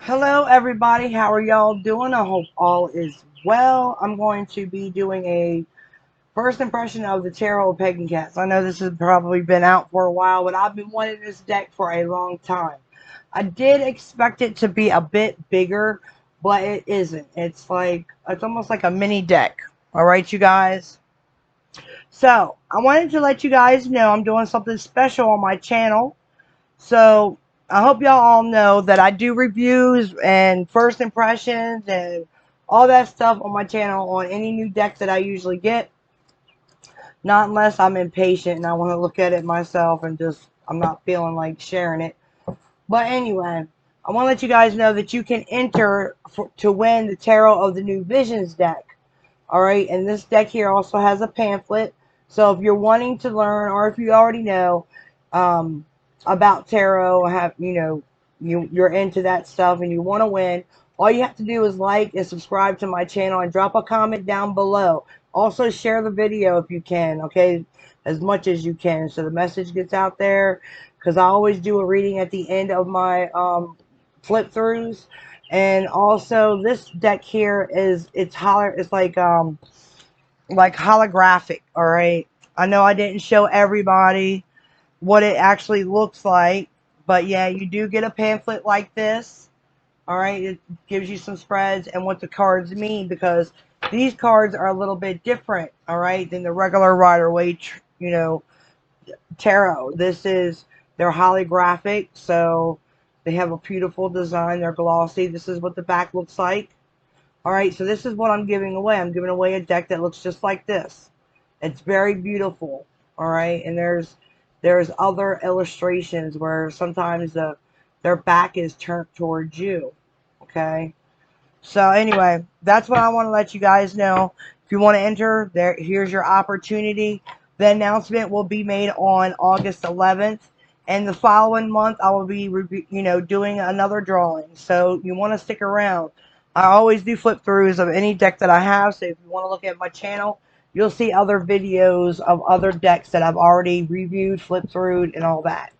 Hello, everybody. How are y'all doing? I hope all is well. I'm going to be doing a first impression of the Tarot of Pagan Cats. I know this has probably been out for a while, but I've been wanting this deck for a long time. I did expect it to be a bit bigger, but it isn't. It's almost like a mini deck. All right, you guys. So I wanted to let you guys know I'm doing something special on my channel. So I hope y'all all know that I do reviews and first impressions and all that stuff on my channel on any new deck that I usually get. Not unless I'm impatient and I want to look at it myself and just I'm not feeling like sharing it. But anyway, I want to let you guys know that you can enter to win the Tarot of the New Visions deck. Alright, and this deck here also has a pamphlet. So if you're wanting to learn or if you already know, about tarot, you're into that stuff and you want to win, all you have to do is like and subscribe to my channel and drop a comment down below. Also share the video if you can, okay, as much as you can so the message gets out there, because I always do a reading at the end of my flip throughs. And also this deck here it's like holographic. All right, I know I didn't show everybody what it actually looks like. But yeah, you do get a pamphlet like this. All right, it gives you some spreads and what the cards mean, because these cards are a little bit different, all right, than the regular Rider-Waite, tarot. They're holographic, so they have a beautiful design. They're glossy. This is what the back looks like. All right, so this is what I'm giving away. I'm giving away a deck that looks just like this. It's very beautiful. All right, and there's other illustrations where sometimes their back is turned towards you. Okay, so anyway, that's what I want to let you guys know. If you want to enter, here's your opportunity. The announcement will be made on August 11th, and the following month I will be, doing another drawing. So you want to stick around. I always do flip throughs of any deck that I have. So if you want to look at my channel, you'll see other videos of other decks that I've already reviewed, flipped through, and all that.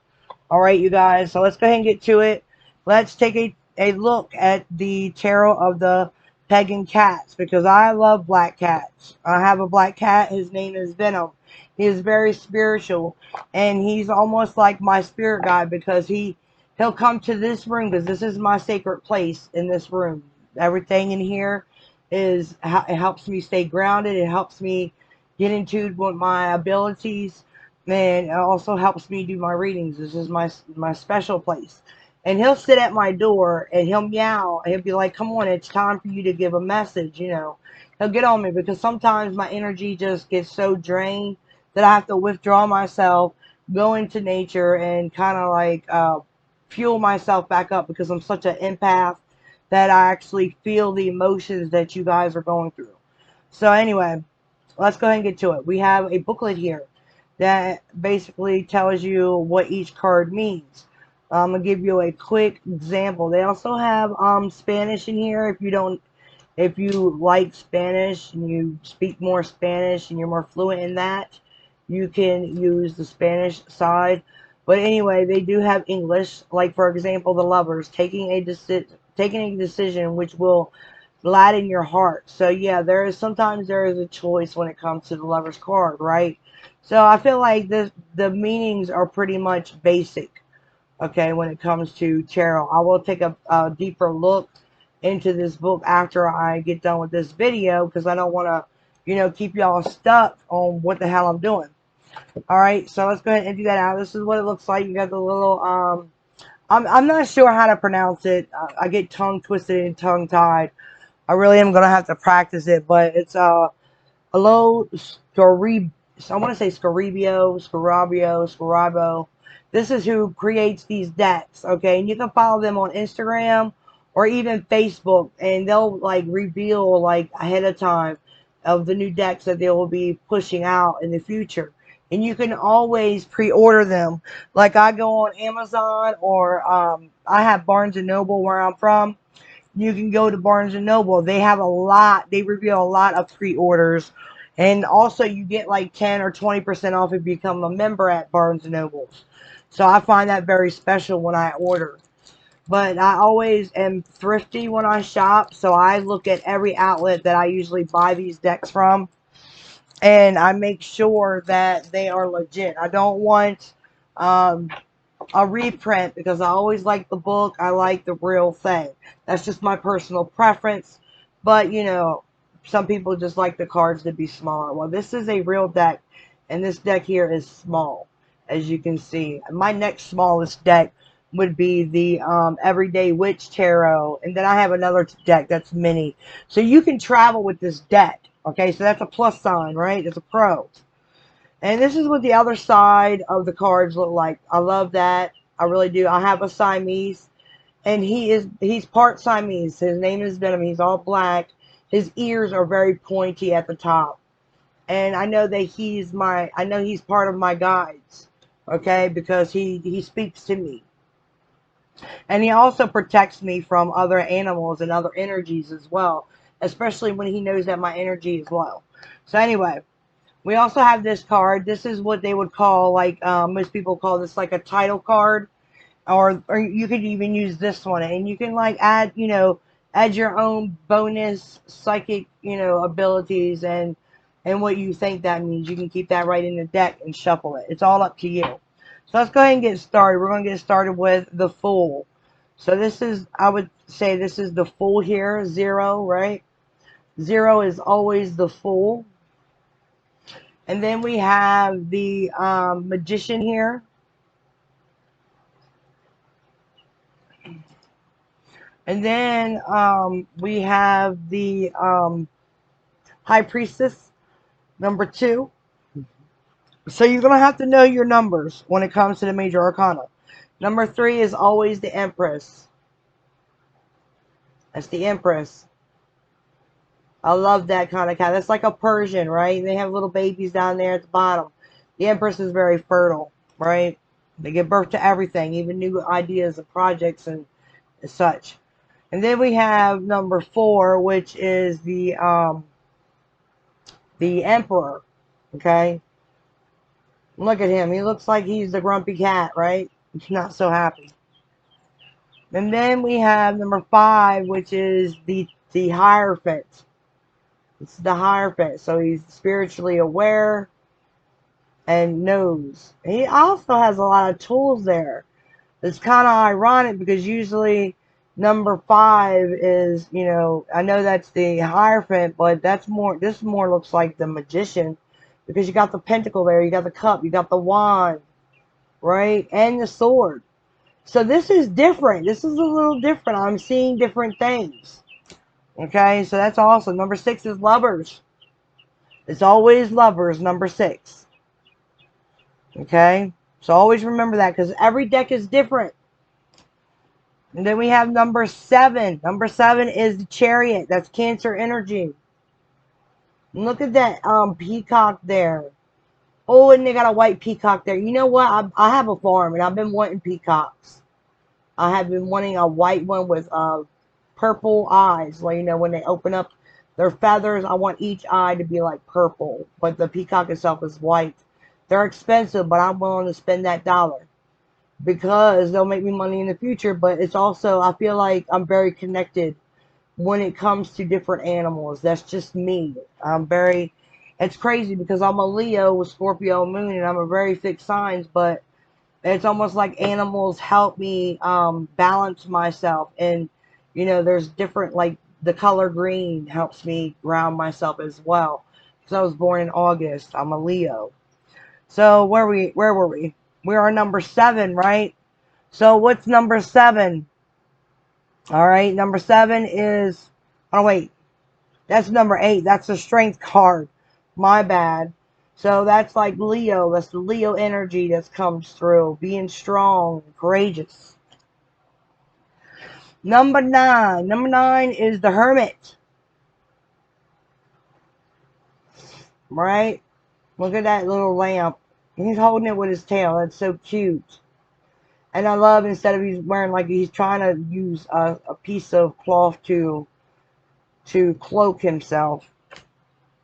All right, you guys. So let's go ahead and get to it. Let's take a look at the tarot of the Pagan cats, because I love black cats. I have a black cat. His name is Venom. He is very spiritual, and he's almost like my spirit guide, because he'll come to this room, because this is my sacred place in this room. Everything in here it helps me stay grounded. It helps me get in tune with my abilities, and it also helps me do my readings. This is my special place. And he'll sit at my door and he'll meow. He'll be like, come on, it's time for you to give a message, He'll get on me, because sometimes my energy just gets so drained that I have to withdraw myself, go into nature, and kind of fuel myself back up, because I'm such an empath that I actually feel the emotions that you guys are going through. So anyway, let's go ahead and get to it. We have a booklet here that basically tells you what each card means. I'm gonna give you a quick example. They also have Spanish in here. If you like Spanish and you speak more Spanish and you're more fluent in that, you can use the Spanish side. But anyway, they do have English. Like for example, the Lovers, taking a decision which will gladden your heart. So yeah, sometimes there is a choice when it comes to the Lovers card, right? So I feel like the meanings are pretty much basic. Okay, when it comes to tarot, I will take a deeper look into this book after I get done with this video, because I don't want to, keep y'all stuck on what the hell I'm doing. All right, so let's go ahead and do that out. This is what it looks like. You got the little I'm not sure how to pronounce it. I get tongue twisted and tongue tied. I really am gonna have to practice it, but it's hello Scarib. I want to say Scarabo. This is who creates these decks, okay? And you can follow them on Instagram or even Facebook, and they'll reveal ahead of time of the new decks that they will be pushing out in the future. And you can always pre-order them. Like I go on Amazon, or I have Barnes and Noble where I'm from. You can go to Barnes and Noble. They have a lot. They reveal a lot of pre-orders. And also you get like 10 or 20% off if you become a member at Barnes and Nobles. So I find that very special when I order. But I always am thrifty when I shop, so I look at every outlet that I usually buy these decks from, and I make sure that they are legit. I don't want um, a reprint because I always like the book. I like the real thing. That's just my personal preference. But, you know, some people just like the cards to be smaller. Well, this is a real deck, and this deck here is small, as you can see. My next smallest deck would be the Everyday Witch Tarot, and then I have another deck that's mini. So you can travel with this deck. Okay, so that's a plus sign, right? It's a pro. And this is what the other side of the cards look like. I love that. I really do. I have a Siamese, and he's part Siamese. His name is Venom. He's all black. His ears are very pointy at the top. And I know that I know he's part of my guides. Okay, because he speaks to me. And he also protects me from other animals and other energies as well, especially when he knows that my energy is low. So anyway, we also have this card. This is what they would call, like, most people call this like a title card. Or you could even use this one. And you can, like, add, you know, add your own bonus psychic, you know, abilities and what you think that means. You can keep that right in the deck and shuffle it. It's all up to you. So let's go ahead and get started. We're going to get started with the Fool. So this is, I would say this is the Fool here. 0, right? 0 is always the Fool. And then we have the Magician here. And then we have the High Priestess, number 2. So you're going to have to know your numbers when it comes to the Major Arcana. Number 3 is always the Empress. That's the Empress. I love that kind of cat. That's like a Persian, right? They have little babies down there at the bottom. The Empress is very fertile, right? They give birth to everything, even new ideas and projects and such. And then we have number 4, which is the Emperor. Okay? Look at him. He looks like he's the grumpy cat, right? He's not so happy. And then we have number 5, which is the Hierophant. It's the Hierophant. So he's spiritually aware and knows. He also has a lot of tools there. It's kind of ironic because usually number 5 is, you know, I know that's the Hierophant, but that's more, this more looks like the Magician because you got the pentacle there, you got the cup, you got the wand, right? And the sword. So this is different. This is a little different. I'm seeing different things. Okay, so that's awesome. Number 6 is Lovers. It's always Lovers, number 6. Okay, so always remember that because every deck is different. And then we have number 7. Number 7 is the Chariot. That's Cancer energy. And look at that peacock there. Oh, and they got a white peacock there. You know what? I have a farm, and I've been wanting peacocks. I have been wanting a white one with purple eyes. Well, you know, when they open up their feathers, I want each eye to be like purple. But the peacock itself is white. They're expensive, but I'm willing to spend that dollar. Because they'll make me money in the future, but it's also, I feel like I'm very connected when it comes to different animals. That's just me. It's crazy because I'm a Leo with Scorpio moon and I'm a very fixed signs, but it's almost like animals help me balance myself. And, you know, there's different, like the color green helps me ground myself as well. Because I was born in August. I'm a Leo. So where were we? We are number 7, right? So what's number 7? All right, number 7 is, oh wait, that's number 8. That's the Strength card. My bad. So that's like Leo. That's the Leo energy that comes through. Being strong, courageous. Number 9. Number 9 is the Hermit. Right? Look at that little lamp. He's holding it with his tail. That's so cute. And I love, instead of he's wearing, like, he's trying to use a piece of cloth to cloak himself.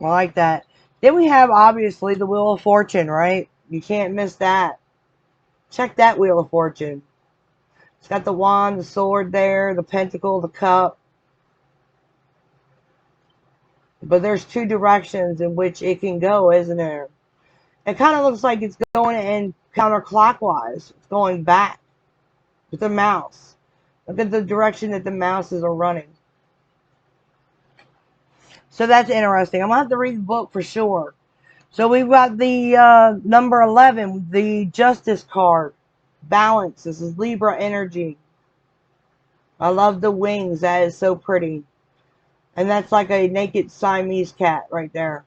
I like that. Then we have, obviously, the Wheel of Fortune, right? You can't miss that. Check that Wheel of Fortune. It's got the wand, the sword there, the pentacle, the cup. But there's two directions in which it can go, isn't there? It kind of looks like it's going in counterclockwise. It's going back with the mouse. Look at the direction that the mouses are running. So that's interesting. I'm going to have to read the book for sure. So we've got the number 11, the Justice card. Balance. This is Libra energy. I love the wings. That is so pretty. And that's like a naked Siamese cat right there.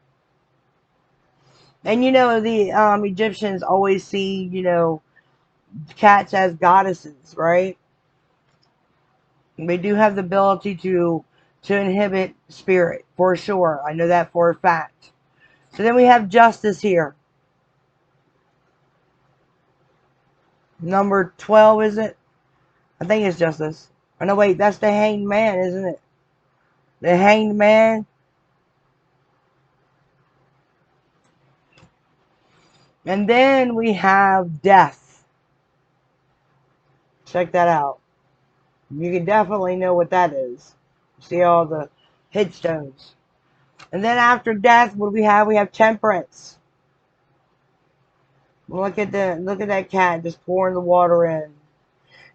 And you know, the Egyptians always see, you know, cats as goddesses, right? They do have the ability to inhibit spirit, for sure. I know that for a fact. So then we have Justice here. Number 12, is it? I think it's Justice. Oh, no, wait, that's the Hanged Man, isn't it? The Hanged Man. And then we have Death. Check that out. You can definitely know what that is. See all the headstones. And then after Death, what do we have? We have Temperance. Look at that cat just pouring the water in.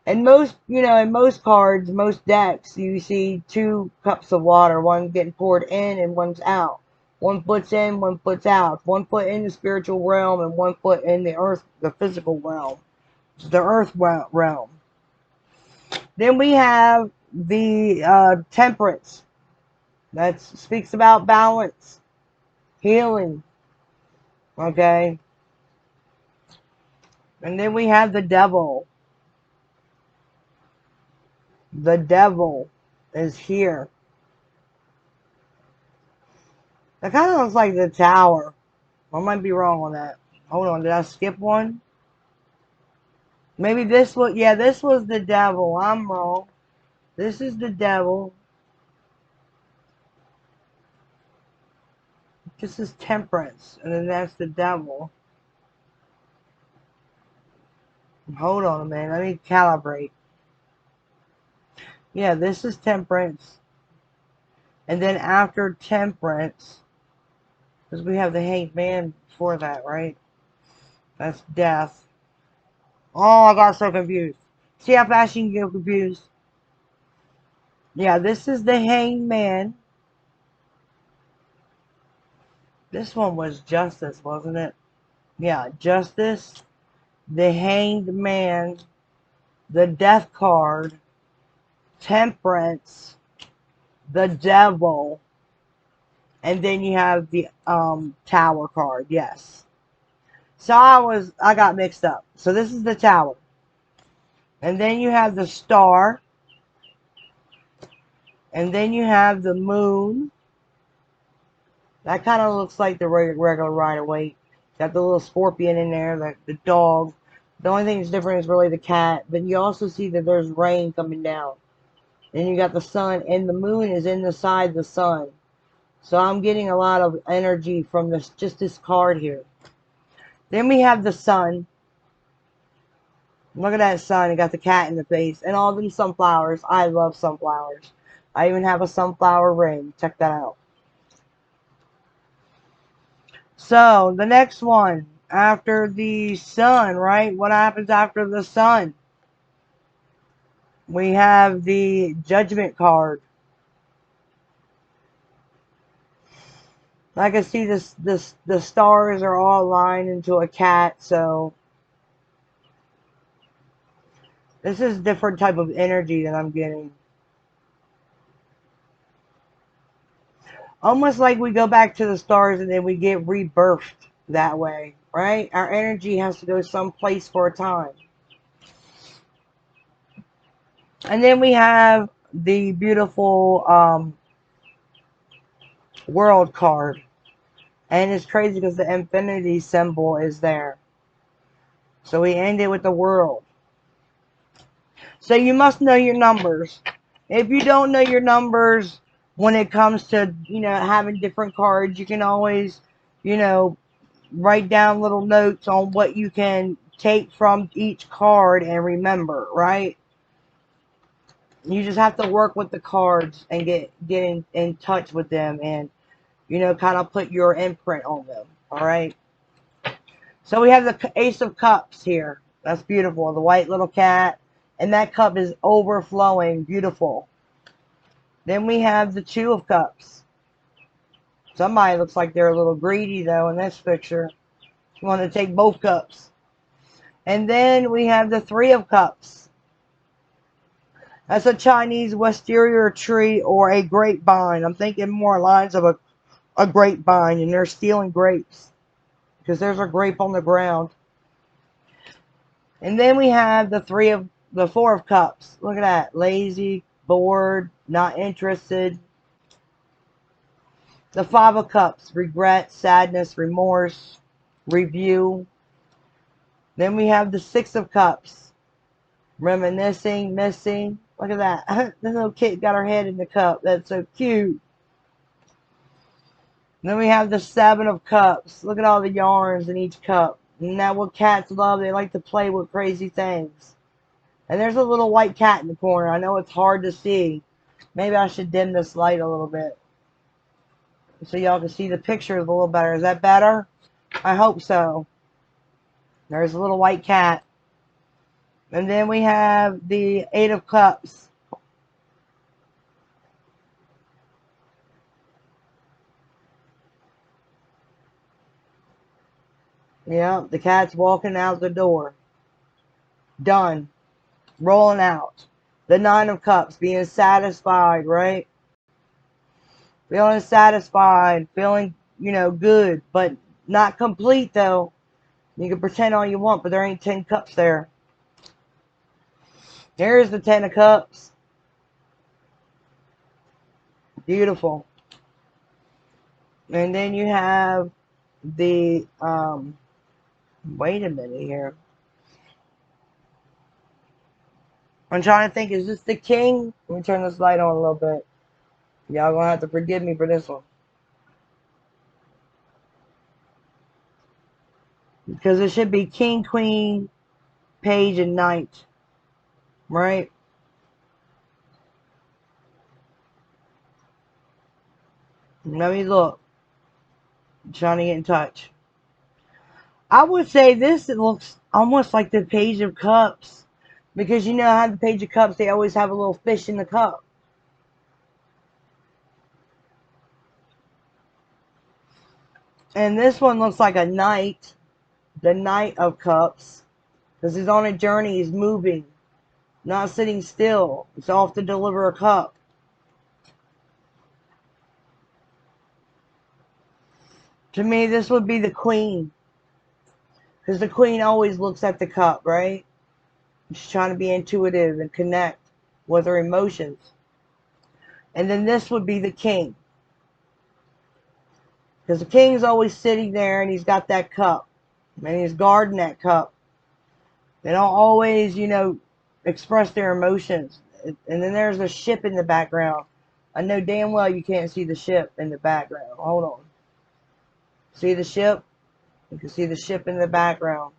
And most, you know, in most cards, most decks, you see two cups of water. One getting poured in and one's out. One foot's in, one foot's out. One foot in the spiritual realm and one foot in the earth, the physical realm. The earth realm. Then we have the Temperance. That speaks about balance, healing. Okay. And then we have the Devil. The Devil is here. That kind of looks like the Tower. I might be wrong on that. Hold on, did I skip one? Maybe this was, yeah, this was the Devil. I'm wrong. This is the Devil. This is Temperance, and then that's the Devil. Hold on a minute, let me calibrate. Yeah, this is Temperance. And then after Temperance, because we have the Hanged Man before that, right? That's Death. Oh, I got so confused. See how fast you can get confused? Yeah, this is the Hanged Man. This one was Justice, wasn't it? Yeah, Justice, the Hanged Man, the Death card, Temperance, the Devil, and then you have the Tower card. Yes. So I got mixed up. So this is the Tower. And then you have the Star. And then you have the Moon. That kind of looks like the regular Rider-Waite. Got the little scorpion in there, the dog. The only thing that's different is really the cat. But you also see that there's rain coming down. Then you got the sun, and the moon is inside the sun. So I'm getting a lot of energy from just this card here. Then we have the sun. Look at that sun. It got the cat in the face. And all them sunflowers. I love sunflowers. I even have a sunflower ring. Check that out. So, the next one. After the sun, right? What happens after the sun? We have the Judgment card. I can see the stars are all aligned into a cat, so this is a different type of energy that I'm getting. Almost like we go back to the stars and then we get rebirthed that way, right? Our energy has to go someplace for a time. And then we have the beautiful World card. And it's crazy because the infinity symbol is there. So we end it with the world. So you must know your numbers. If you don't know your numbers when it comes to, you know, having different cards, you can always, you know, write down little notes on what you can take from each card and remember, right? You just have to work with the cards and get in touch with them, and you know, kind of put your imprint on them. All right. So we have the Ace of Cups here. That's beautiful. The white little cat, and that cup is overflowing. Beautiful. Then we have the Two of Cups. Somebody looks like they're a little greedy though in this picture. You want to take both cups. And then we have the Three of Cups. That's a Chinese wisteria tree or a grapevine. I'm thinking more lines of a grapevine, and they're stealing grapes because there's a grape on the ground. And then we have the Four of Cups. Look at that. Lazy, bored, not interested. The Five of Cups. Regret, sadness, remorse, review. Then we have the Six of Cups. Reminiscing, missing. Look at that. The little kid got her head in the cup. That's so cute. Then we have the Seven of Cups. Look at all the yarns in each cup. Isn't that what cats love? They like to play with crazy things. And there's a little white cat in the corner. I know it's hard to see. Maybe I should dim this light a little bit so y'all can see the pictures a little better. Is that better? I hope so. There's a little white cat. And then we have the Eight of Cups. Yeah, the cat's walking out the door. Done. Rolling out. The Nine of Cups, being satisfied, right? Feeling satisfied, feeling, you know, good, but not complete though. You can pretend all you want, but there ain't 10 cups there. There's the 10 of Cups. Beautiful. And then you have the, wait a minute here. I'm trying to think, is this the King? Let me turn this light on a little bit. Y'all gonna have to forgive me for this one. Because it should be King, Queen, Page, and Knight. Right? Let me look. I'm trying to get in touch. I would say this, it looks almost like the Page of Cups. Because you know how the Page of Cups, they always have a little fish in the cup. And this one looks like a knight. The Knight of Cups. Because he's on a journey, he's moving. Not sitting still. He's off to deliver a cup. To me, this would be the Queen. Because the Queen always looks at the cup, right? She's trying to be intuitive and connect with her emotions. And then this would be the King. Because the King's always sitting there and he's got that cup. And he's guarding that cup. They don't always, you know, express their emotions. And then there's a ship in the background. I know damn well you can't see the ship in the background. Hold on. See the ship? You can see the ship in the background.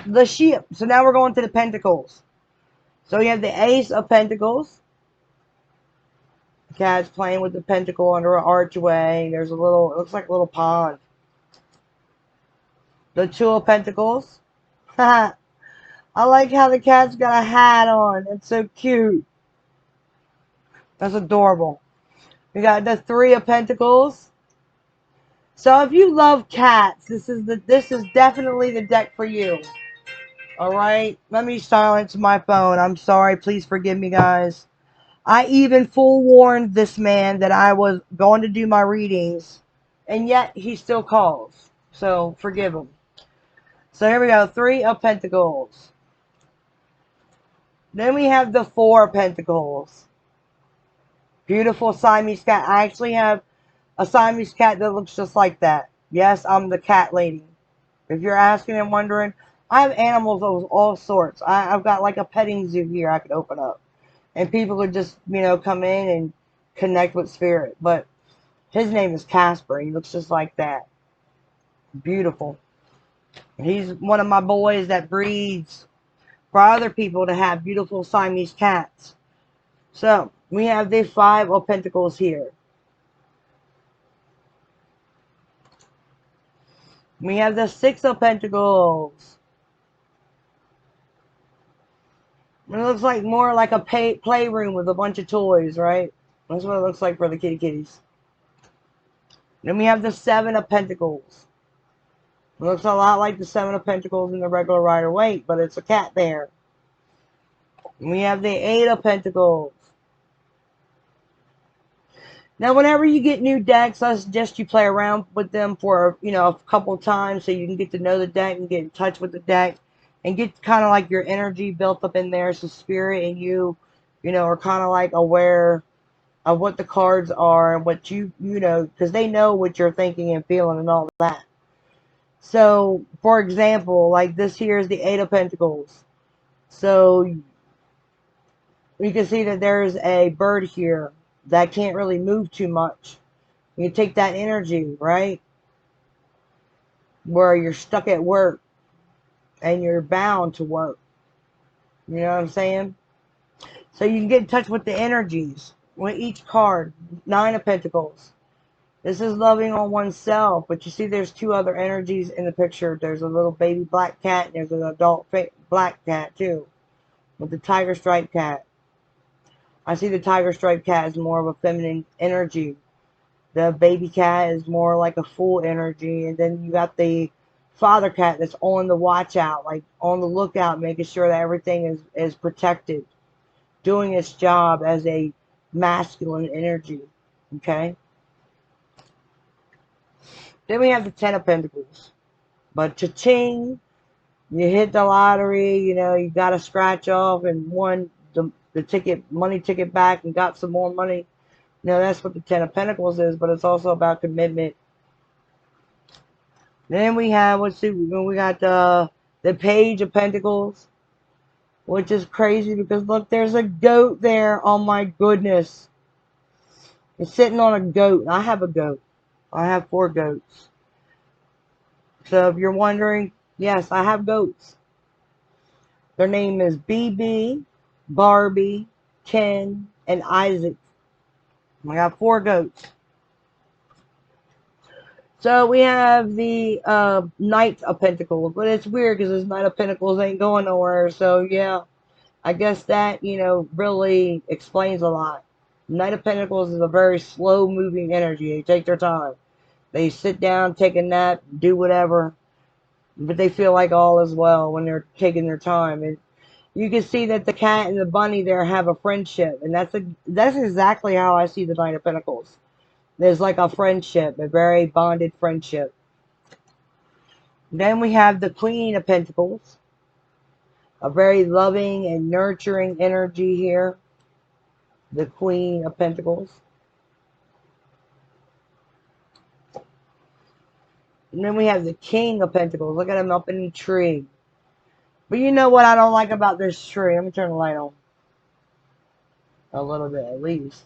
The ship. So now we're going to the Pentacles. So you have the Ace of Pentacles. The cat's playing with the pentacle under an archway. There's a little, it looks like a little pond. The Two of Pentacles. I like how the cat's got a hat on. It's so cute. That's adorable. We got the Three of Pentacles. So if you love cats, this is definitely the deck for you. Alright? Let me silence my phone. I'm sorry. Please forgive me, guys. I even forewarned this man that I was going to do my readings, and yet he still calls. So forgive him. So here we go. Three of Pentacles. Then we have the Four of Pentacles. Beautiful Siamese cat. I actually have a Siamese cat that looks just like that. Yes, I'm the cat lady. If you're asking and wondering, I have animals of all sorts. I've got like a petting zoo here I could open up. And people could just, you know, come in and connect with spirit. But his name is Casper. He looks just like that. Beautiful. He's one of my boys that breeds for other people to have beautiful Siamese cats. So, we have the Five of Pentacles here. We have the Six of Pentacles. It looks like more like a playroom with a bunch of toys, right? That's what it looks like for the kitties. Then we have the Seven of Pentacles. It looks a lot like the Seven of Pentacles in the regular Rider-Waite, but it's a cat there. And we have the Eight of Pentacles. Now, whenever you get new decks, I suggest you play around with them for, a couple times so you can get to know the deck and get in touch with the deck and get kind of like your energy built up in there, so spirit and you are kind of like aware of what the cards are and what because they know what you're thinking and feeling and all that. So, for example, like this here is the Eight of Pentacles. So, you can see that there's a bird here that can't really move too much. You take that energy, right? Where you're stuck at work and you're bound to work. You know what I'm saying? So you can get in touch with the energies with each card. Nine of Pentacles. This is loving on oneself, but you see there's two other energies in the picture. There's a little baby black cat, and there's an adult black cat too, with the tiger striped cat. I see the tiger striped cat as more of a feminine energy. The baby cat is more like a full energy, and then you got the father cat that's on the watch out, like on the lookout, making sure that everything is protected, doing its job as a masculine energy. Okay? Then we have the Ten of Pentacles. But cha-ching, you hit the lottery, you got a scratch off and won the money ticket back and got some more money. That's what the Ten of Pentacles is, but it's also about commitment. Then we have, we got the Page of Pentacles, which is crazy because look, there's a goat there. Oh my goodness. It's sitting on a goat. I have a goat. I have 4 goats. So if you're wondering, yes, I have goats. Their name is BB, Barbie, Ken, and Isaac. I got 4 goats. So we have the Knight of Pentacles. But it's weird because this Knight of Pentacles ain't going nowhere. So yeah, I guess that, really explains a lot. Knight of Pentacles is a very slow moving energy. They take their time. They sit down, take a nap, do whatever. But they feel like all is well when they're taking their time. And you can see that the cat and the bunny there have a friendship. And that's exactly how I see the Knight of Pentacles. There's like a friendship, a very bonded friendship. Then we have the Queen of Pentacles. A very loving and nurturing energy here. The Queen of Pentacles. And then we have the King of Pentacles. Look at him up in the tree. But you know what I don't like about this tree? Let me turn the light on. A little bit, at least.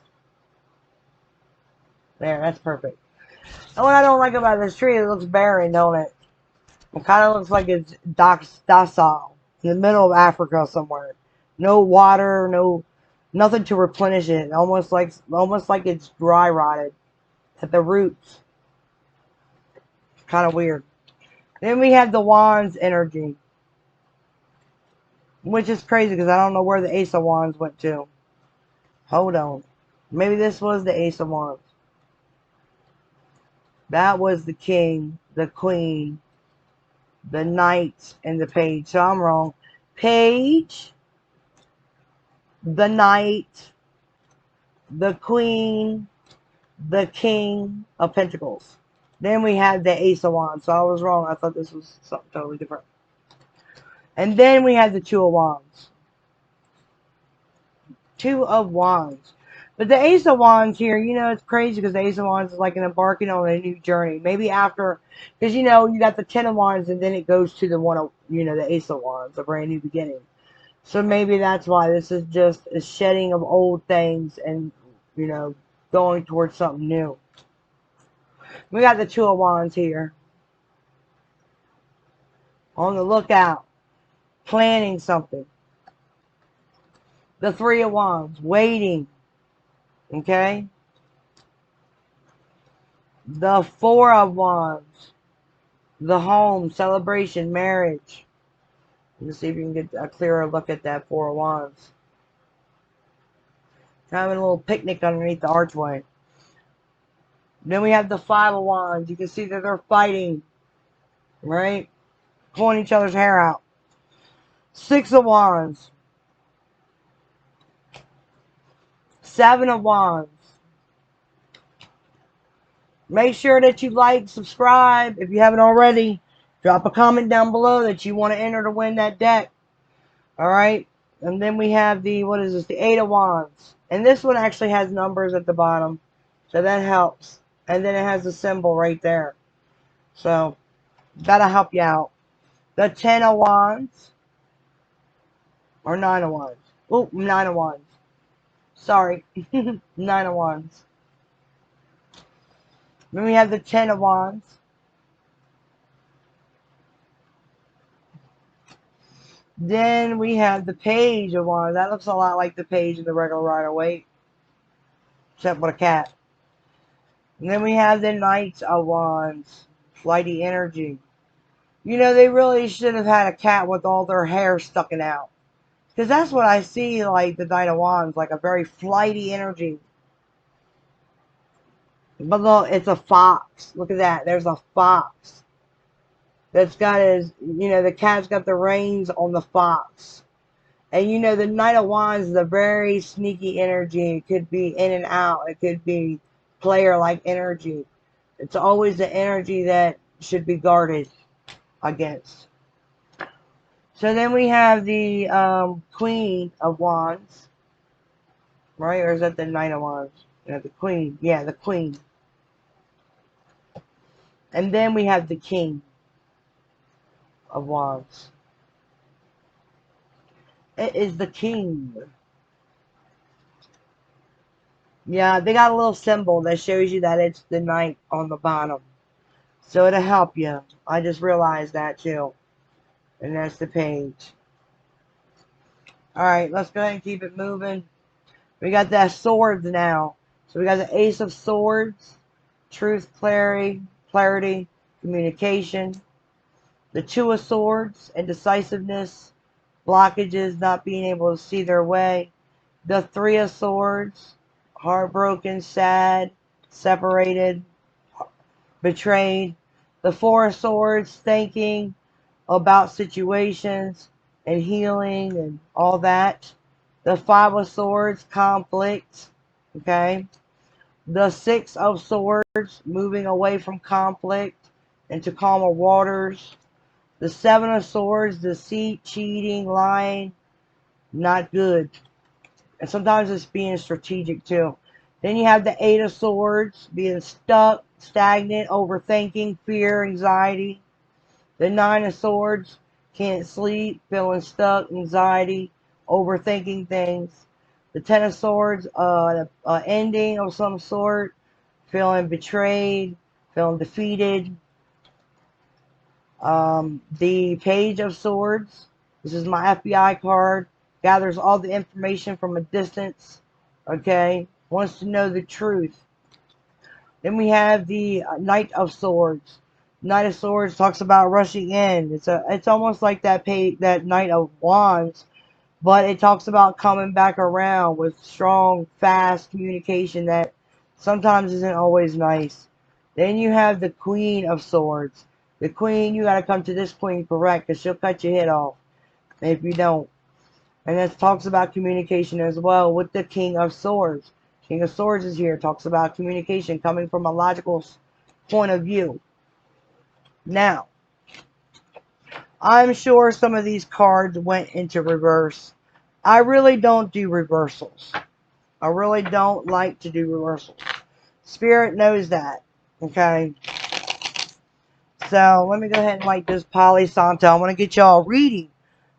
There, that's perfect. And what I don't like about this tree, it looks barren, don't it? It kind of looks like it's docile. In the middle of Africa somewhere. No water, nothing to replenish it. Almost like it's dry rotted at the roots. Kind of weird. Then we have the Wands energy. Which is crazy because I don't know where the Ace of Wands went to. Hold on. Maybe this was the Ace of Wands. That was the King, the Queen, the Knight, and the Page. So I'm wrong. Page, the Knight, the Queen, the King of Pentacles. Then we had the Ace of Wands. So I was wrong. I thought this was something totally different. And then we had the Two of Wands. Two of Wands. But the Ace of Wands here, it's crazy because the Ace of Wands is like an embarking on a new journey. Maybe after, because you got the Ten of Wands and then it goes to the one of, the Ace of Wands, a brand new beginning. So maybe that's why this is just a shedding of old things and, going towards something new. We got the Two of Wands here. On the lookout. Planning something. The Three of Wands. Waiting. Okay? The Four of Wands. The home. Celebration. Marriage. Let's see if you can get a clearer look at that Four of Wands. Having a little picnic underneath the archway. Then we have the Five of Wands. You can see that they're fighting. Right? Pulling each other's hair out. Six of Wands. Seven of Wands. Make sure that you like, subscribe. If you haven't already, drop a comment down below that you want to enter to win that deck. Alright? And then we have the, what is this? The Eight of Wands. And this one actually has numbers at the bottom. So that helps. And then it has a symbol right there. So, that'll help you out. The Ten of Wands. Or Nine of Wands. Oh, Nine of Wands. Sorry. Nine of Wands. Then we have the Ten of Wands. Then we have the Page of Wands. That looks a lot like the Page in the regular Rider-Waite. Except with a cat. And then we have the Knight of Wands. Flighty energy. You know, they really should have had a cat with all their hair sticking out. Because that's what I see, like, the Knight of Wands. Like a very flighty energy. But look, it's a fox. Look at that. There's a fox. That's got his, you know, the cat's got the reins on the fox. And you know, the Knight of Wands is a very sneaky energy. It could be in and out. It could be player-like energy. It's always the energy that should be guarded against. So then we have the Queen of Wands. Right? Or is that the Knight of Wands? Yeah, the Queen. Yeah, the Queen. And then we have the King of Wands. It is the King. Yeah, they got a little symbol that shows you that it's the Knight on the bottom. So it'll help you. I just realized that too. And that's the Page. Alright, let's go ahead and keep it moving. We got that Swords now. So we got the Ace of Swords. Truth, clarity, communication. The Two of Swords, indecisiveness. Blockages, not being able to see their way. The Three of Swords, heartbroken, sad, separated, betrayed. The Four of Swords, thinking about situations and healing and all that. The Five of Swords, conflict. Okay. The Six of Swords, moving away from conflict into calmer waters. The Seven of Swords, deceit, cheating, lying, not good. And sometimes it's being strategic too. Then you have the Eight of Swords, being stuck, stagnant, overthinking, fear, anxiety. The Nine of Swords, can't sleep, feeling stuck, anxiety, overthinking things. The Ten of Swords, ending of some sort, feeling betrayed, feeling defeated. The Page of Swords, this is my FBI card, gathers all the information from a distance, okay, wants to know the truth. Then we have the Knight of Swords. Knight of Swords talks about rushing in. It's almost like that Knight of Wands, but it talks about coming back around with strong, fast communication that sometimes isn't always nice. Then you have the Queen of Swords. The Queen, you got to come to this Queen correct, because she'll cut your head off if you don't. And this talks about communication as well with the King of Swords. King of Swords is here. Talks about communication coming from a logical point of view. Now, I'm sure some of these cards went into reverse. I really don't do reversals. I really don't like to do reversals. Spirit knows that. Okay. So, let me go ahead and light this Palo Santo. I want to get y'all reading.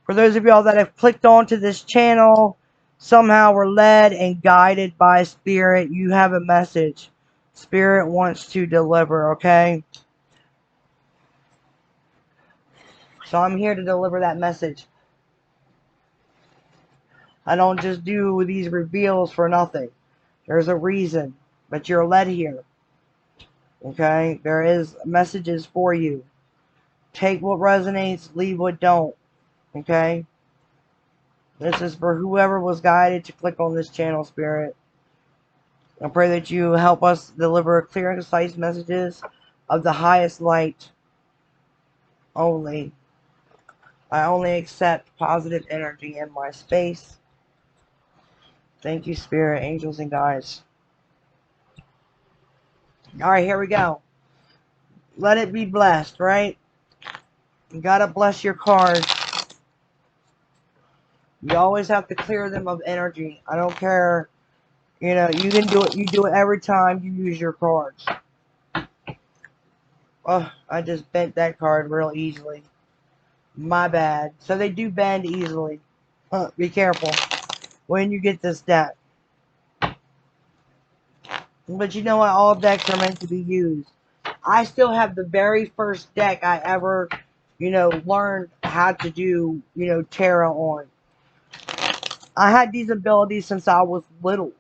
For those of y'all that have clicked onto this channel, somehow were led and guided by Spirit, you have a message. Spirit wants to deliver, okay? So I'm here to deliver that message. I don't just do these reveals for nothing. There's a reason, but you're led here. Okay? There is messages for you. Take what resonates, leave what don't. Okay? This is for whoever was guided to click on this channel, Spirit. I pray that you help us deliver clear and concise messages of the highest light only. I only accept positive energy in my space. Thank you, Spirit, angels, and guides. Alright, here we go. Let it be blessed, right? You gotta bless your cards. You always have to clear them of energy. I don't care. You know, you can do it. You do it every time you use your cards. Oh, I just bent that card real easily. My bad. So they do bend easily. Be careful when you get this deck. But you know what? All decks are meant to be used. I still have the very first deck I ever, learned how to do, tarot on. I had these abilities since I was little.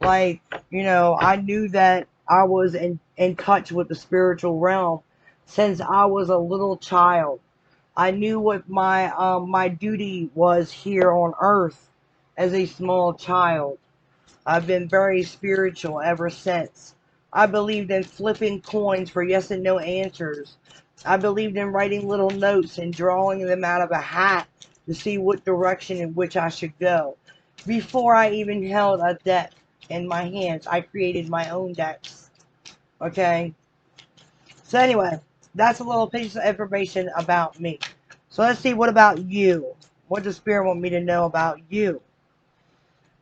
Like, I knew that I was in touch with the spiritual realm since I was a little child. I knew what my duty was here on earth as a small child. I've been very spiritual ever since. I believed in flipping coins for yes and no answers. I believed in writing little notes and drawing them out of a hat to see what direction in which I should go. Before I even held a deck in my hands, I created my own decks. Okay? So anyway, that's a little piece of information about me. So let's see, what about you? What does Spirit want me to know about you?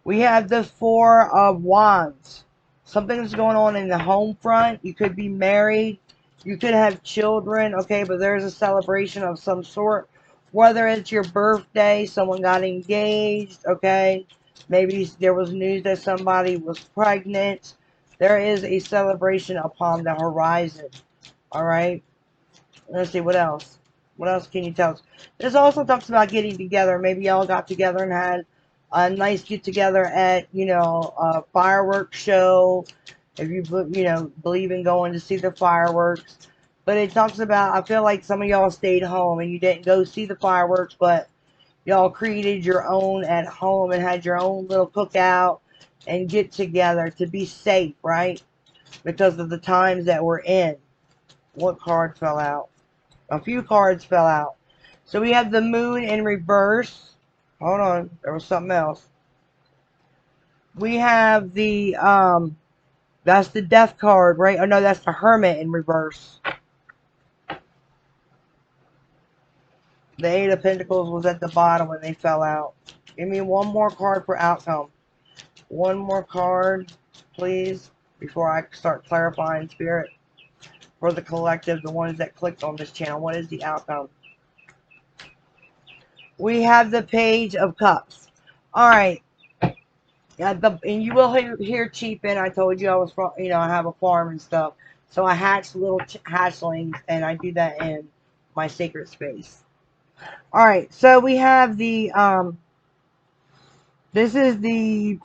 We have the Four of Wands. Something's going on in the home front. You could be married. You could have children. Okay, but there's a celebration of some sort. Whether it's your birthday, someone got engaged. Okay, maybe there was news that somebody was pregnant. There is a celebration upon the horizon. Alright, let's see what else. What else can you tell us? This also talks about getting together. Maybe y'all got together and had a nice get together at, a fireworks show. If you, believe in going to see the fireworks. But it talks about, I feel like some of y'all stayed home and you didn't go see the fireworks, but y'all created your own at home and had your own little cookout and get together to be safe, right? Because of the times that we're in. What card fell out? A few cards fell out. So we have the moon in reverse. Hold on. There was something else. We have the, that's the death card, right? Oh, no, that's the hermit in reverse. The Eight of Pentacles was at the bottom when they fell out. Give me one more card for outcome. One more card, please, before I start clarifying, Spirit. For the collective, the ones that clicked on this channel. What is the outcome? We have the Page of Cups. Alright. Yeah, and you will hear cheaping. I told you I was from, I have a farm and stuff. So I hatch little hatchlings, and I do that in my sacred space. Alright, so we have the, this is the,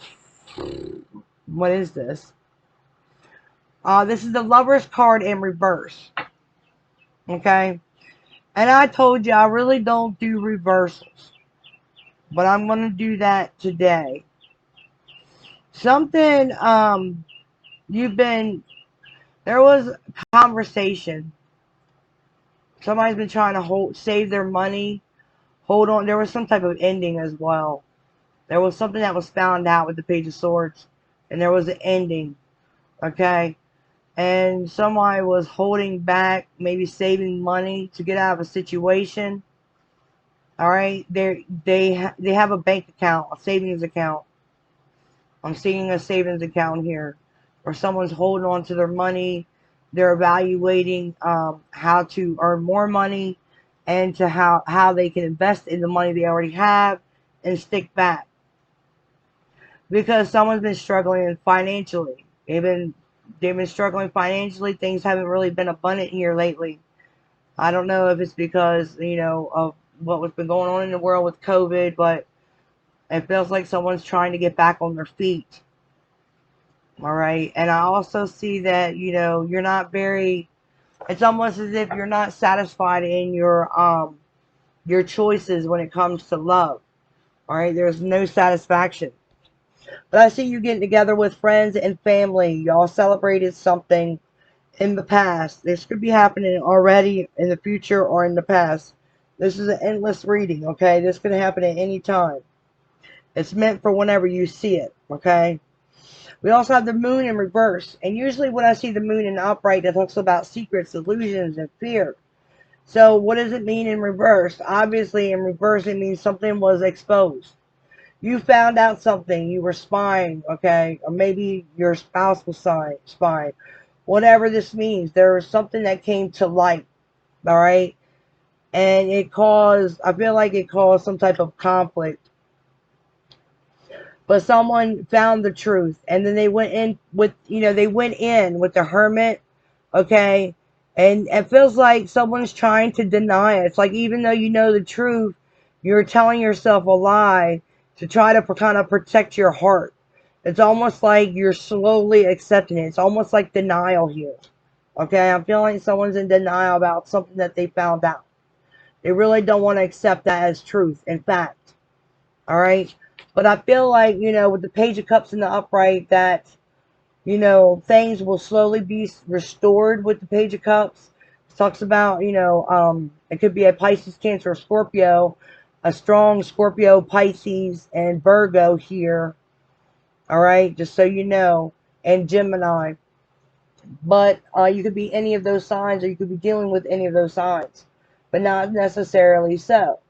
what is this? This is the Lover's card in reverse. Okay? And I told you I really don't do reversals. But I'm going to do that today. Something, there was a conversation. Somebody's been trying to save their money, hold on. There was some type of ending as well. There was something that was found out with the Page of Swords, and there was an ending, okay? And somebody was holding back, maybe saving money to get out of a situation. All right, they have a bank account, a savings account. I'm seeing a savings account here, where someone's holding on to their money. They're evaluating how to earn more money, and to how they can invest in the money they already have and stick back. Because someone's been struggling financially. They've been struggling financially. Things haven't really been abundant here lately. I don't know if it's because, you know, of what was been going on in the world with COVID, but it feels like someone's trying to get back on their feet. All right. And I also see that, you know, you're not very, it's almost as if you're not satisfied in your choices when it comes to love. All right. There's no satisfaction. But I see you getting together with friends and family. Y'all celebrated something in the past. This could be happening already in the future or in the past. This is an endless reading, okay? This could happen at any time. It's meant for whenever you see it, okay? We also have the moon in reverse. And usually when I see the moon in upright, it talks about secrets, illusions, and fear. So what does it mean in reverse? Obviously, in reverse, it means something was exposed. You found out something. You were spying, okay? Or maybe your spouse was spying. Whatever this means, there was something that came to light, all right? And it caused, I feel like it caused some type of conflict. But someone found the truth, and then they went in with, you know, they went in with the hermit, okay? And it feels like someone's trying to deny it. It's like even though you know the truth, you're telling yourself a lie to try to kind of protect your heart. It's almost like you're slowly accepting it. It's almost like denial here. Okay, I'm feeling like someone's in denial about something that they found out. They really don't want to accept that as truth, in fact. All right, but I feel like, you know, with the Page of Cups in the upright, that, you know, things will slowly be restored with the Page of Cups. It talks about, you know, it could be a Pisces, Cancer, or Scorpio, a strong Scorpio, Pisces, and Virgo here. All right, just so you know, and Gemini. But you could be any of those signs, or you could be dealing with any of those signs, but not necessarily so.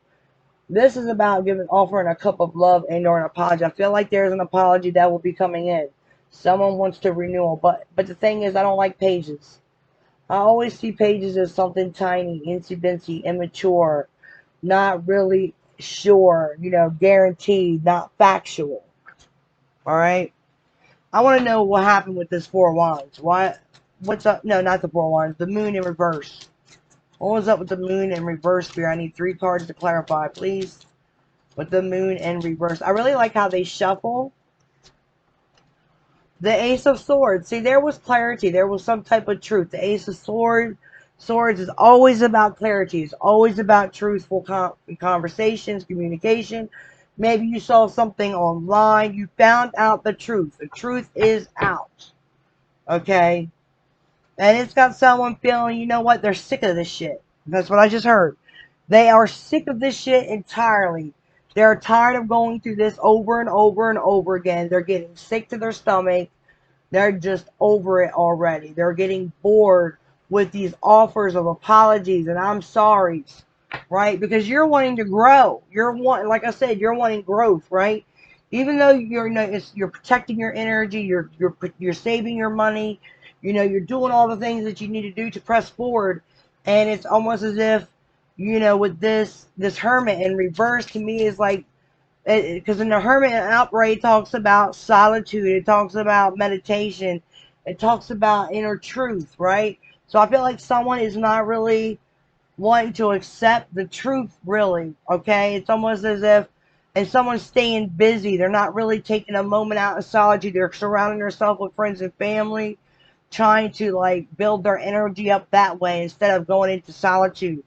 This is about offering a cup of love and or an apology. I feel like there's an apology that will be coming in. Someone wants to renewal, but the thing is, I don't like pages. I always see pages as something tiny, incy bincy, immature, not really sure, you know, guaranteed, not factual. All right. I want to know what happened with this Four of Wands. What's up? No, not the Four of Wands. The Moon in reverse. What was up with the Moon in reverse here? I need 3 cards to clarify, please. With the Moon in reverse. I really like how they shuffle. The Ace of Swords. See, there was clarity. There was some type of truth. The Ace of Swords is always about clarity. It's always about truthful conversations, communication. Maybe you saw something online. You found out the truth. The truth is out. Okay? And it's got someone feeling, you know what, they're sick of this shit. That's what I just heard. They are sick of this shit entirely. They're tired of going through this over and over and over again. They're getting sick to their stomach. They're just over it already. They're getting bored with these offers of apologies and I'm sorry's, right? Because you're wanting to grow. Like I said, you're wanting growth, right? Even though you're protecting your energy, you're saving your money, you know, you're doing all the things that you need to do to press forward, and it's almost as if, you know, with this Hermit in reverse, to me, is like, because in the Hermit and upright, it talks about solitude, it talks about meditation, it talks about inner truth, right? So I feel like someone is not really wanting to accept the truth, really, okay? It's almost as if, and someone's staying busy, they're not really taking a moment out of solitude, they're surrounding themselves with friends and family, trying to, like, build their energy up that way instead of going into solitude,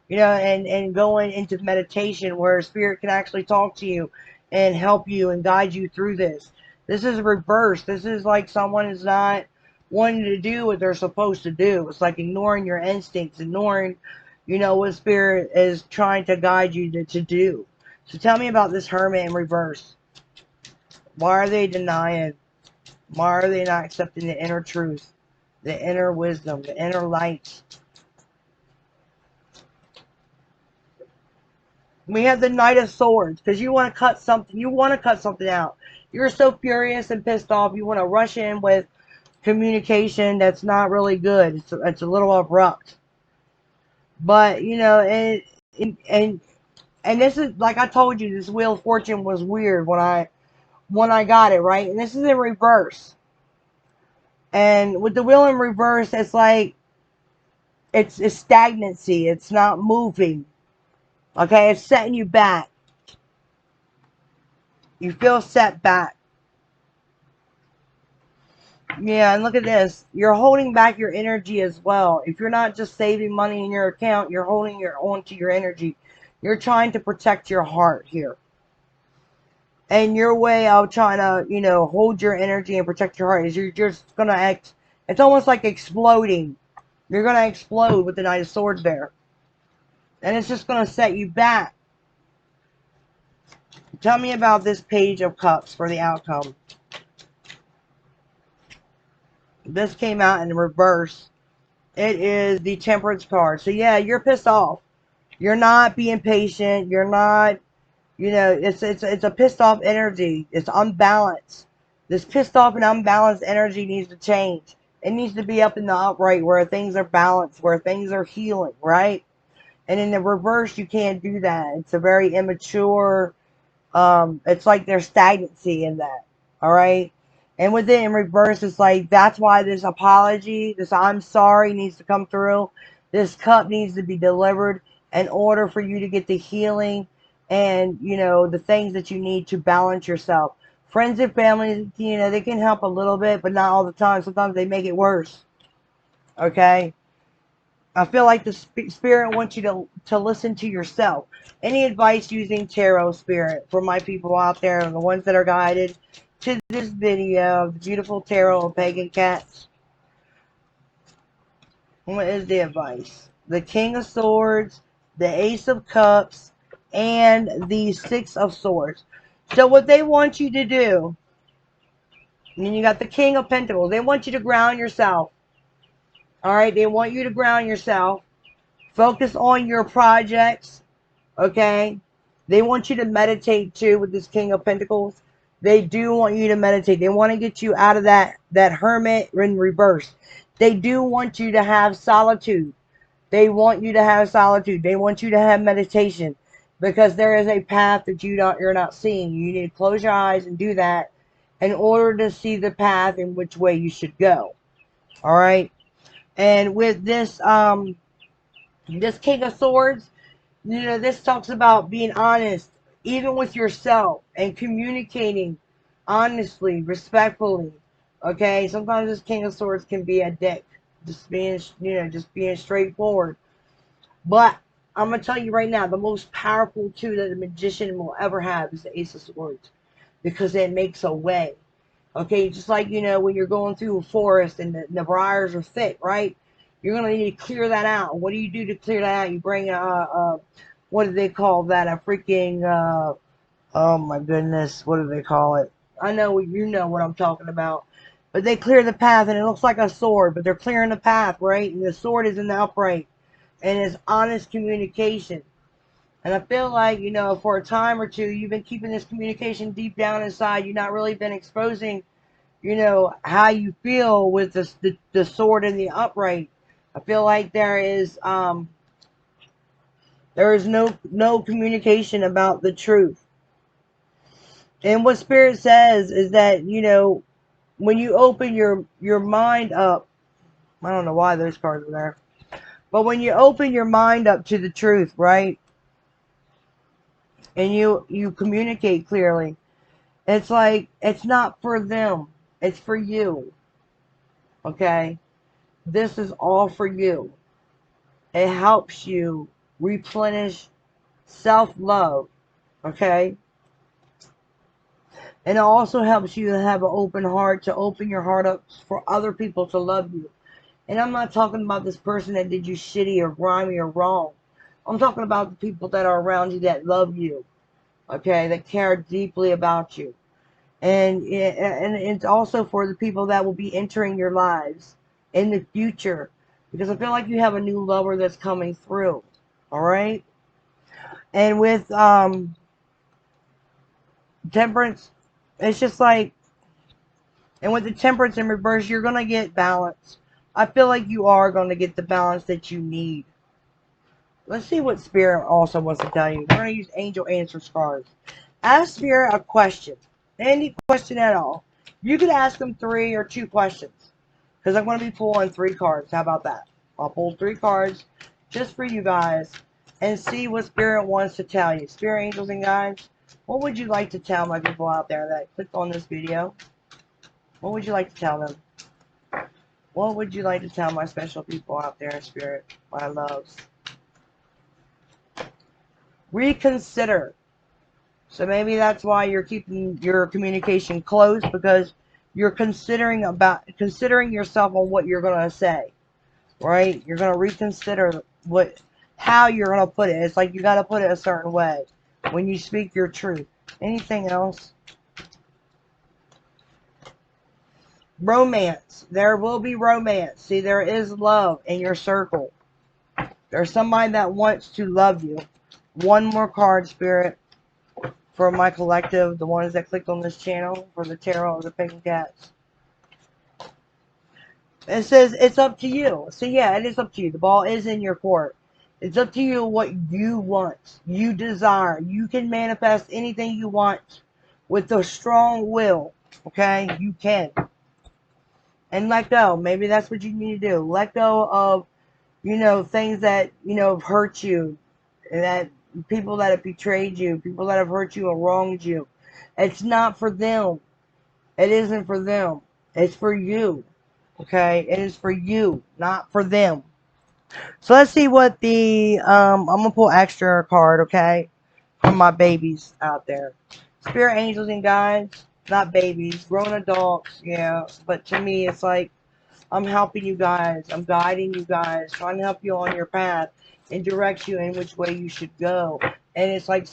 you know, and going into meditation where spirit can actually talk to you and help you and guide you through this. This is reverse. This is like someone is not wanting to do what they're supposed to do. It's like ignoring your instincts, ignoring, you know, what spirit is trying to guide you to do. So tell me about this Hermit in reverse. Why are they denying? Why are they not accepting the inner truth, the inner wisdom, the inner light? We have the Knight of Swords, because you want to cut something. You want to cut something out. You're so furious and pissed off. You want to rush in with communication that's not really good. It's a little abrupt. But, you know, and this is, like I told you, this Wheel of Fortune was weird when I got it, right? And this is in reverse. And with the wheel in reverse, it's like it's stagnancy. It's not moving. Okay, it's setting you back. You feel set back. Yeah, and look at this. You're holding back your energy as well. If you're not just saving money in your account, you're holding your onto your energy. You're trying to protect your heart here. And your way of trying to, hold your energy and protect your heart is you're just going to it's almost like exploding. You're going to explode with the Knight of Swords there. And it's just going to set you back. Tell me about this Page of Cups for the outcome. This came out in reverse. It is the Temperance card. So yeah, you're pissed off. You're not being patient. You're not, it's a pissed off energy. It's unbalanced. This pissed off and unbalanced energy needs to change. It needs to be up in the upright where things are balanced, where things are healing, right? And in the reverse, you can't do that. It's a very immature, it's like there's stagnancy in that. All right. And with it in reverse, it's like that's why this apology, this I'm sorry needs to come through. This cup needs to be delivered in order for you to get the healing and, the things that you need to balance yourself. Friends and family, they can help a little bit, but not all the time. Sometimes they make it worse. Okay. I feel like the spirit wants you to listen to yourself. Any advice using tarot, spirit, for my people out there, and the ones that are guided to this video of the beautiful tarot of pagan cats? What is the advice? The King of Swords, the Ace of Cups, and the Six of Swords. So what they want you to do, and then you got the King of Pentacles. They want you to ground yourself. All right, they want you to ground yourself. Focus on your projects, okay? They want you to meditate too with this King of Pentacles. They do want you to meditate. They want to get you out of that hermit in reverse. They do want you to have solitude. They want you to have solitude. They want you to have meditation because there is a path that you're not seeing. You need to close your eyes and do that in order to see the path in which way you should go. All right? And with this this King of Swords, this talks about being honest, even with yourself, and communicating honestly, respectfully. Okay, sometimes this King of Swords can be a dick, just being straightforward. But I'm gonna tell you right now, the most powerful tool that a magician will ever have is the Ace of Swords, because it makes a way. Okay, just like, when you're going through a forest and the briars are thick, right? You're going to need to clear that out. What do you do to clear that out? You bring what do they call that? A freaking, oh my goodness, what do they call it? I know you know what I'm talking about. But they clear the path, and it looks like a sword, but they're clearing the path, right? And the sword is in the upright, and it's honest communication. And I feel like, for a time or two, you've been keeping this communication deep down inside. You've not really been exposing, how you feel with the sword in the upright. I feel like there is no communication about the truth. And what Spirit says is that, when you open your mind up, I don't know why those cards are there, but when you open your mind up to the truth, right? And you communicate clearly, it's like it's not for them, it's for you. Okay? This is all for you. It helps you replenish self-love, okay? And it also helps you to have an open heart, to open your heart up for other people to love you. And I'm not talking about this person that did you shitty or grimy or wrong. I'm talking about the people that are around you that love you, okay, that care deeply about you. And it's also for the people that will be entering your lives in the future. Because I feel like you have a new lover that's coming through. Alright? And with temperance, it's just like, and with the temperance in reverse, you're going to get balance. I feel like you are going to get the balance that you need. Let's see what Spirit also wants to tell you. We're going to use Angel Answer cards. Ask Spirit a question. Any question at all. You could ask them 3 or 2 questions. Because I'm going to be pulling 3 cards. How about that? I'll pull 3 cards just for you guys and see what Spirit wants to tell you. Spirit, angels, and guides, what would you like to tell my people out there that clicked on this video? What would you like to tell them? What would you like to tell my special people out there in Spirit, my loves? Reconsider. So maybe that's why you're keeping your communication close, because you're considering yourself on what you're going to say, right? You're going to reconsider how you're going to put it. It's like you got to put it a certain way when you speak your truth. Anything else? Romance. There will be romance. See, there is love in your circle. There's somebody that wants to love you. One more card, Spirit, for my collective, the ones that clicked on this channel, for the tarot of the Pagan Cats. It says it's up to you. So yeah, it is up to you. The ball is in your court. It's up to you what you want, you desire. You can manifest anything you want with a strong will. Okay? You can. And let go. Maybe that's what you need to do. Let go of, things that, have hurt you. That people that have betrayed you. People that have hurt you and wronged you. It's not for them. It isn't for them. It's for you. Okay? It is for you, not for them. So let's see what I'm going to pull extra card, okay? For my babies out there. Spirit, angels, and guides. Not babies. Grown adults, yeah. But to me, it's like, I'm helping you guys. I'm guiding you guys. Trying to help you on your path. And direct you in which way you should go. And it's like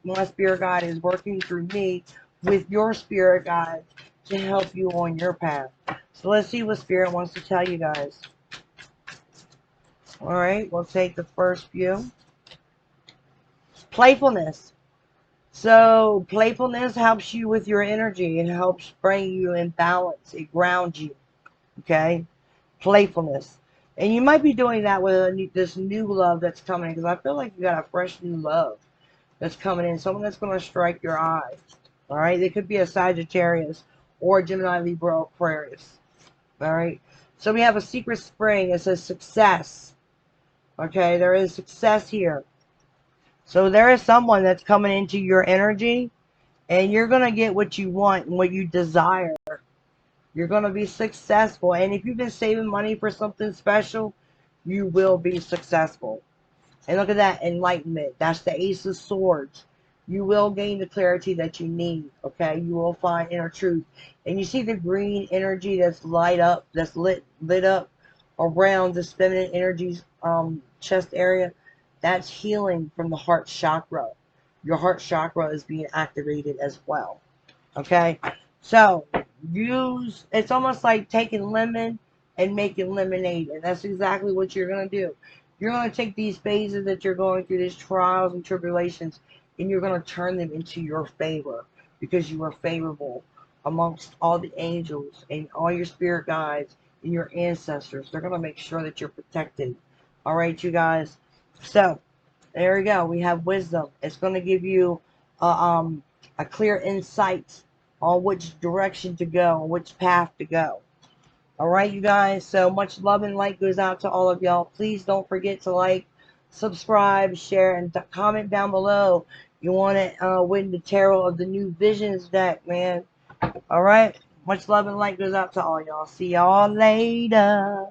my spirit guide is working through me with your spirit guide to help you on your path. So let's see what Spirit wants to tell you guys. Alright, we'll take the first few. Playfulness. So, playfulness helps you with your energy. It helps bring you in balance. It grounds you. Okay? Playfulness. And you might be doing that with this new love that's coming. Because I feel like you got a fresh new love that's coming in. Someone that's going to strike your eye. Alright? It could be a Sagittarius or Gemini, Libra, Aquarius. Alright? So we have a secret spring. It says success. Okay, there is success here. So there is someone that's coming into your energy, and you're going to get what you want and what you desire. You're going to be successful. And if you've been saving money for something special, you will be successful. And look at that, enlightenment. That's the Ace of Swords. You will gain the clarity that you need, okay? You will find inner truth. And you see the green energy that's lit up around this feminine energy's chest area. That's healing from the heart chakra. Your heart chakra is being activated as well. Okay? So, it's almost like taking lemon and making lemonade. And that's exactly what you're going to do. You're going to take these phases that you're going through, these trials and tribulations, and you're going to turn them into your favor. Because you are favorable amongst all the angels and all your spirit guides and your ancestors. They're going to make sure that you're protected. Alright, you guys? So, there we go. We have wisdom. It's going to give you a clear insight on which direction to go, and which path to go. Alright, you guys? So, much love and light goes out to all of y'all. Please don't forget to like, subscribe, share, and comment down below. You want to win the tarot of the new Visions deck, man. Alright? Much love and light goes out to all y'all. See y'all later.